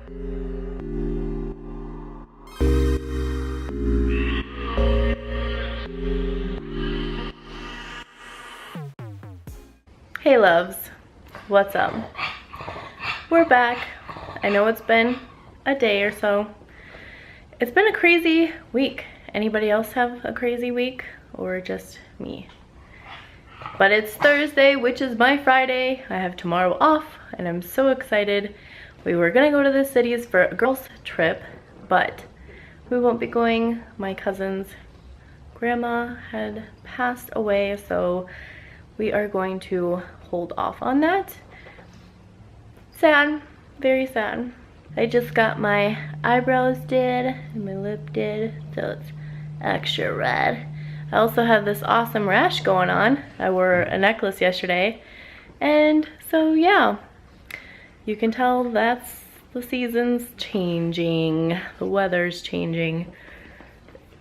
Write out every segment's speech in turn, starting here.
Hey loves, what's up? We're back. I know it's been a day or so. It's been a crazy week. Anybody else have a crazy week or just me? But it's Thursday, which is my Friday. I have tomorrow off and I'm so excited. We were gonna go to the cities for a girls trip, but we won't be going. My cousin's grandma had passed away, so we are going to hold off on that. Sad, very sad. I just got my eyebrows did and my lip did, so it's extra red. I also have this awesome rash going on. I wore a necklace yesterday, and so yeah, you can tell that's the season's changing, the weather's changing,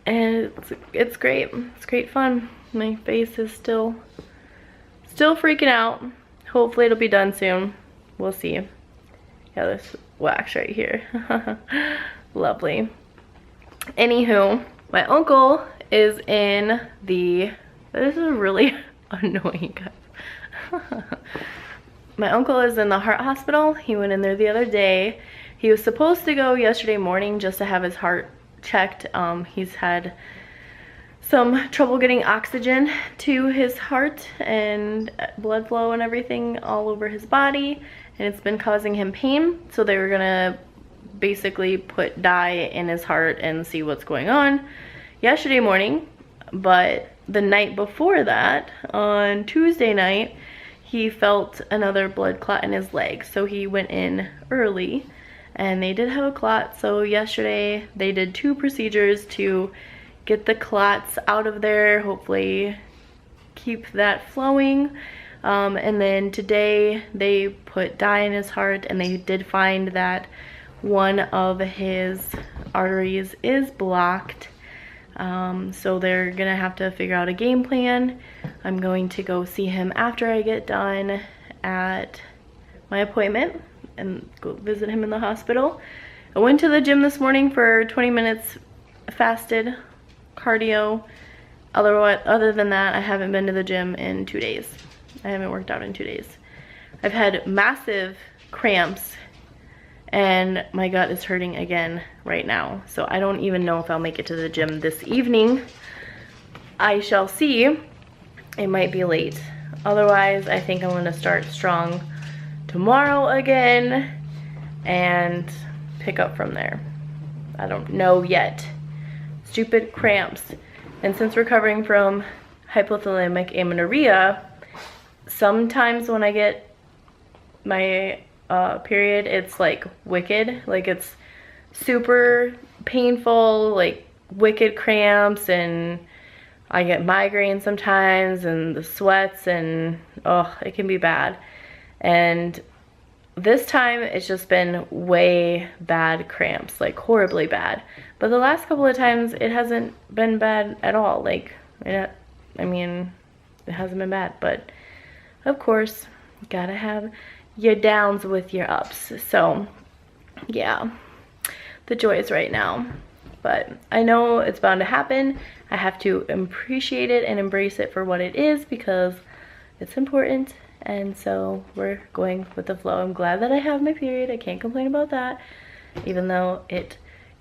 and it's great. It's great fun. My face is still freaking out. Hopefully it'll be done soon. We'll see. Yeah, this wax right here. Lovely. Anywho, my uncle is in the, this is really annoying, guys. My uncle is in the heart hospital. He went in there the other day. He was supposed to go yesterday morning just to have his heart checked. He's had some trouble getting oxygen to his heart and blood flow and everything all over his body, and it's been causing him pain. So they were gonna basically put dye in his heart and see what's going on yesterday morning. But the night before that, on Tuesday night, he felt another blood clot in his leg, so he went in early and they did have a clot. So yesterday they did 2 procedures to get the clots out of there, hopefully keep that flowing. And then today they put dye in his heart, and they did find that one of his arteries is blocked. So they're gonna have to figure out a game plan. I'm going to go see him after I get done at my appointment and go visit him in the hospital. I went to the gym this morning for 20 minutes, fasted, cardio. Other than that, I haven't been to the gym in 2 days. I haven't worked out in 2 days. I've had massive cramps and my gut is hurting again right now. So I don't even know if I'll make it to the gym this evening. I shall see. It might be late. Otherwise, I think I'm gonna start strong tomorrow again and pick up from there. I don't know yet. Stupid cramps. And since recovering from hypothalamic amenorrhea, sometimes when I get my period, it's like wicked, like it's super painful, like wicked cramps, and I get migraines sometimes and the sweats, and oh, it can be bad. And this time it's just been way bad cramps, like horribly bad. But the last couple of times it hasn't been bad at all. Like, I mean, it hasn't been bad. But of course, you gotta have your downs with your ups. So yeah, the joys right now. But I know it's bound to happen. I have to appreciate it and embrace it for what it is, because it's important. And so we're going with the flow. I'm glad that I have my period. I can't complain about that, even though it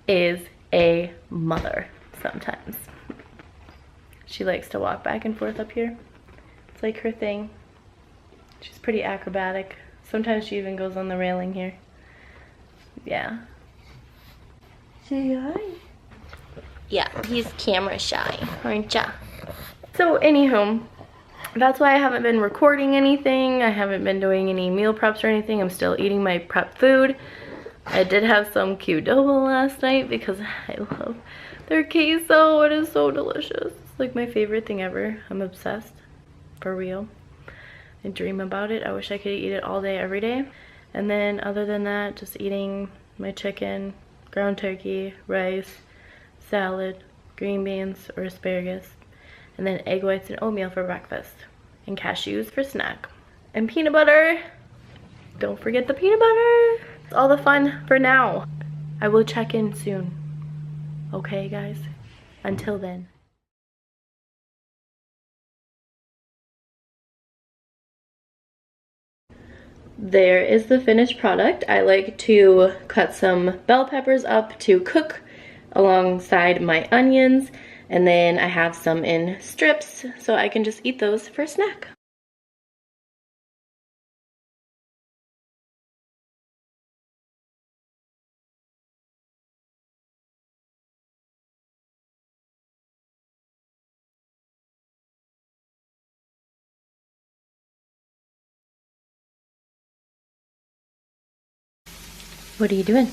is a mother sometimes. She likes to walk back and forth up here. It's like her thing. She's pretty acrobatic. Sometimes she even goes on the railing here. Yeah. Say hi. Yeah, he's camera shy, aren't ya? So anywho, that's why I haven't been recording anything. I haven't been doing any meal preps or anything. I'm still eating my prep food. I did have some Qdoba last night because I love their queso. It is so delicious. It's like my favorite thing ever. I'm obsessed, for real. I dream about it. I wish I could eat it all day, every day. And then other than that, just eating my chicken, ground turkey, rice, salad, green beans or asparagus, and then egg whites and oatmeal for breakfast, and cashews for snack, and peanut butter. Don't forget the peanut butter. That's all the fun for now. I will check in soon. Okay, guys? Until then. There is the finished product. I like to cut some bell peppers up to cook alongside my onions, and then I have some in strips so I can just eat those for a snack. What are you doing?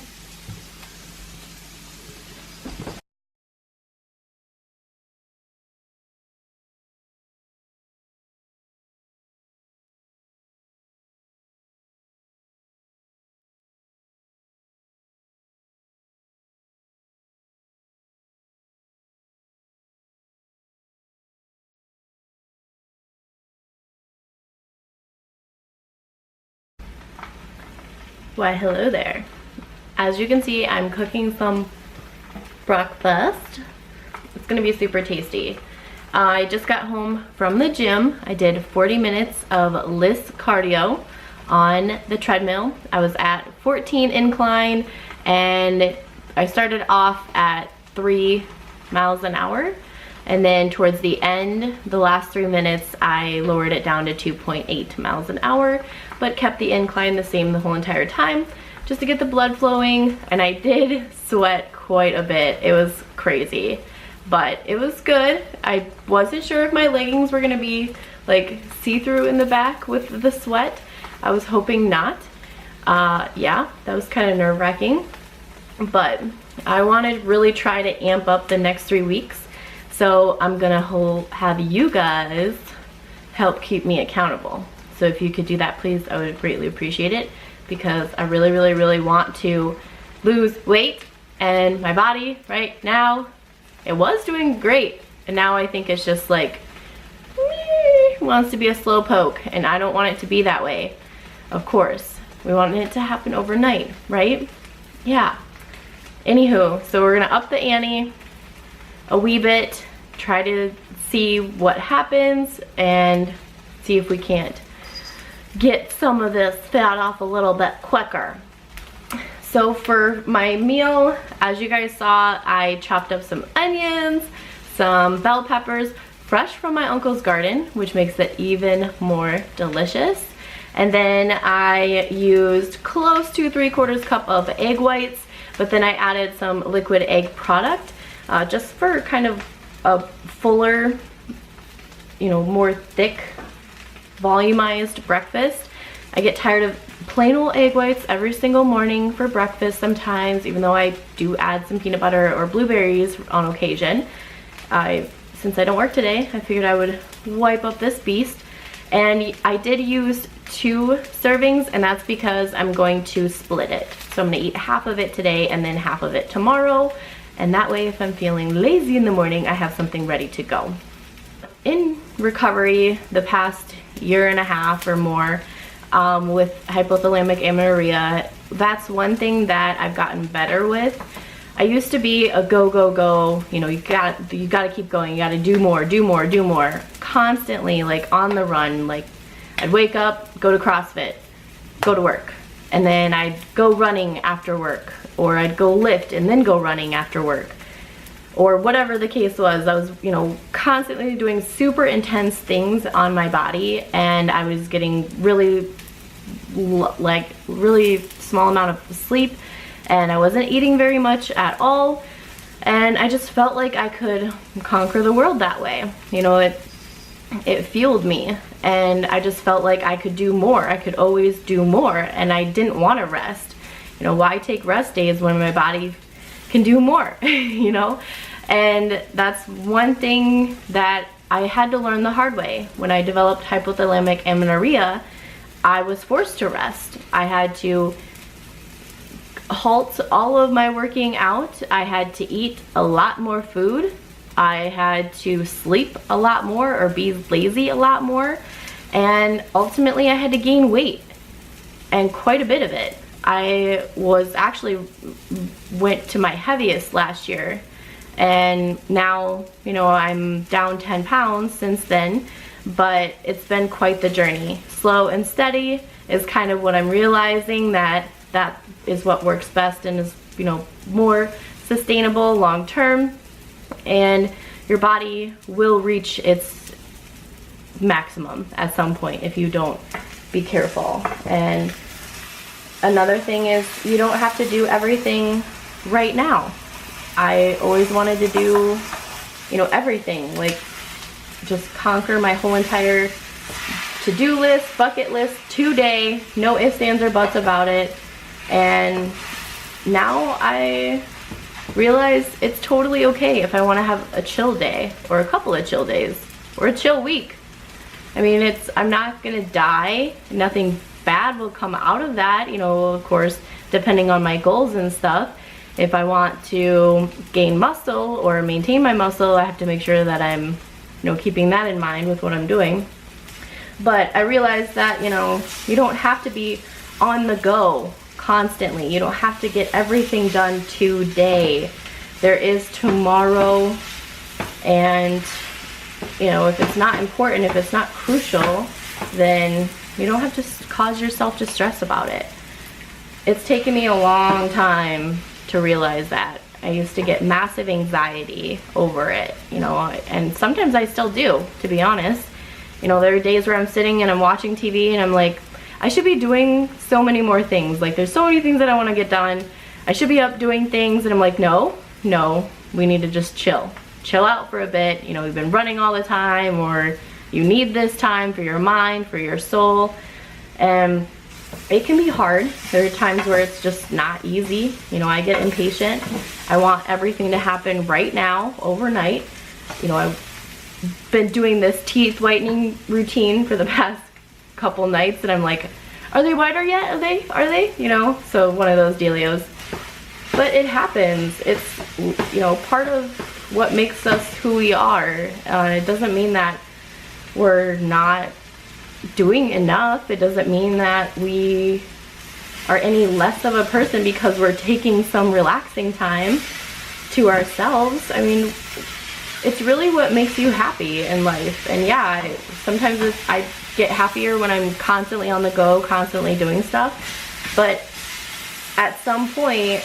Why, hello there. As you can see, I'm cooking some breakfast. It's gonna be super tasty. I just got home from the gym. I did 40 minutes of LISS cardio on the treadmill. I was at 14 incline and I started off at 3 miles an hour. And then towards the end, the last 3 minutes, I lowered it down to 2.8 miles an hour, but kept the incline the same the whole entire time, just to get the blood flowing. And I did sweat quite a bit. It was crazy, but it was good. I wasn't sure if my leggings were gonna be like see-through in the back with the sweat. I was hoping not. Yeah, that was kind of nerve-wracking, but I want to really try to amp up the next 3 weeks. So I'm gonna have you guys help keep me accountable. So if you could do that, please, I would greatly appreciate it, because I really, really, really want to lose weight. And my body right now, it was doing great. And now I think it's just like, wants to be a slow poke. And I don't want it to be that way. Of course, we want it to happen overnight, right? Yeah. Anywho, so we're gonna up the ante a wee bit, try to see what happens and see if we can't get some of this fat off a little bit quicker. So for my meal, as you guys saw, I chopped up some onions, some bell peppers, fresh from my uncle's garden, which makes it even more delicious. And then I used close to 3/4 cup of egg whites, but then I added some liquid egg product, just for kind of a fuller, you know, more thick, volumized breakfast. I get tired of plain old egg whites every single morning for breakfast sometimes, even though I do add some peanut butter or blueberries on occasion. Since I don't work today, I figured I would wipe up this beast. And I did use 2 servings, and that's because I'm going to split it. So I'm gonna eat half of it today and then half of it tomorrow. And that way, if I'm feeling lazy in the morning, I have something ready to go. In recovery the past 1.5 years or more, with hypothalamic amenorrhea, that's one thing that I've gotten better with. I used to be a go, go, go, you know, you gotta keep going, you gotta do more, do more, do more, constantly, like on the run. Like I'd wake up, go to CrossFit, go to work, and then I'd go running after work, or I'd go lift and then go running after work, or whatever the case was. I was, you know, constantly doing super intense things on my body, and I was getting really small amount of sleep, and I wasn't eating very much at all, and I just felt like I could conquer the world that way. You know, it fueled me, and I just felt like I could do more. I could always do more, and I didn't want to rest. You know, why take rest days when my body can do more, you know? And that's one thing that I had to learn the hard way. When I developed hypothalamic amenorrhea, I was forced to rest. I had to halt all of my working out. I had to eat a lot more food. I had to sleep a lot more, or be lazy a lot more. And ultimately I had to gain weight, and quite a bit of it. I was actually went to my heaviest last year, and now, you know, I'm down 10 pounds since then, but it's been quite the journey. Slow and steady is kind of what I'm realizing, that is what works best and is, you know, more sustainable long term, and your body will reach its maximum at some point if you don't be careful. And another thing is, you don't have to do everything right now. I always wanted to do, you know, everything, like just conquer my whole entire to-do list, bucket list today, no ifs, ands, or buts about it. And now I realize it's totally okay if I want to have a chill day, or a couple of chill days, or a chill week. I mean, I'm not gonna die. Nothing bad will come out of that, you know, of course, depending on my goals and stuff. If I want to gain muscle or maintain my muscle, I have to make sure that I'm, you know, keeping that in mind with what I'm doing. But I realized that, you know, you don't have to be on the go constantly. You don't have to get everything done today. There is tomorrow, and, you know, if it's not important, if it's not crucial, then you don't have to cause yourself to stress about it. It's taken me a long time to realize that. I used to get massive anxiety over it, you know, and sometimes I still do, to be honest. You know, there are days where I'm sitting and I'm watching TV and I'm like, I should be doing so many more things. Like, there's so many things that I want to get done. I should be up doing things, and I'm like, no, we need to just chill out for a bit. You know, we've been running all the time, or you need this time for your mind, for your soul. And it can be hard. There are times where it's just not easy. You know, I get impatient. I want everything to happen right now, overnight. You know, I've been doing this teeth whitening routine for the past couple nights, and I'm like, are they whiter yet? Are they? You know, so one of those dealios. But it happens. It's, you know, part of what makes us who we are. It doesn't mean that we're not doing enough. It doesn't mean that we are any less of a person because we're taking some relaxing time to ourselves. I mean, it's really what makes you happy in life. And yeah, sometimes I get happier when I'm constantly on the go, constantly doing stuff. But at some point,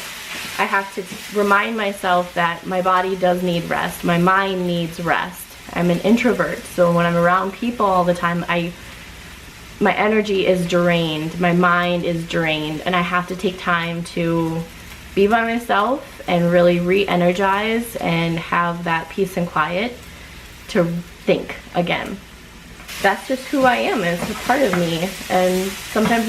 I have to remind myself that my body does need rest. My mind needs rest. I'm an introvert, so when I'm around people all the time, my energy is drained, my mind is drained, and I have to take time to be by myself and really re-energize and have that peace and quiet to think again. That's just who I am. It's a part of me, and sometimes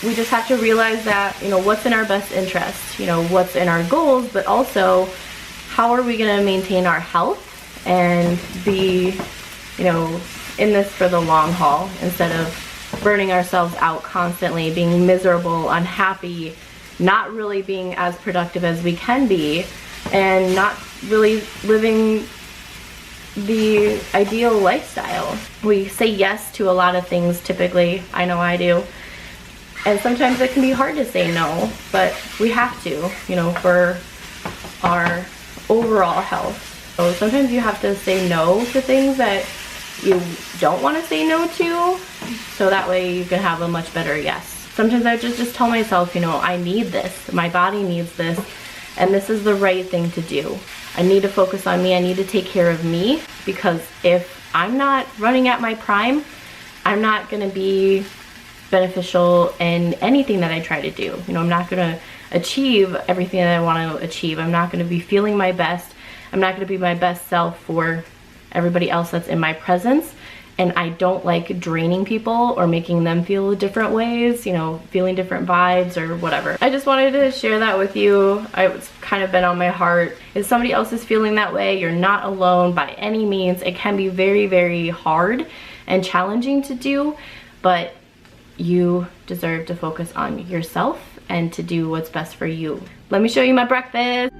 we just have to realize that, you know, what's in our best interest, you know, what's in our goals, but also how are we going to maintain our health and be, you know, in this for the long haul, instead of burning ourselves out constantly, being miserable, unhappy, not really being as productive as we can be, and not really living the ideal lifestyle. We say yes to a lot of things typically. I know I do. And sometimes it can be hard to say no, but we have to, you know, for our overall health. So sometimes you have to say no to things that you don't want to say no to, so that way you can have a much better yes. Sometimes I just tell myself, you know, I need this, my body needs this, and this is the right thing to do. I need to focus on me, I need to take care of me, because if I'm not running at my prime, I'm not going to be beneficial in anything that I try to do. You know, I'm not going to achieve everything that I want to achieve. I'm not going to be feeling my best. I'm not going to be my best self for everybody else that's in my presence. And I don't like draining people or making them feel different ways, you know, feeling different vibes or whatever. I just wanted to share that with you. It's kind of been on my heart. If somebody else is feeling that way, you're not alone by any means. It can be very, very hard and challenging to do, but you deserve to focus on yourself and to do what's best for you. Let me show you my breakfast.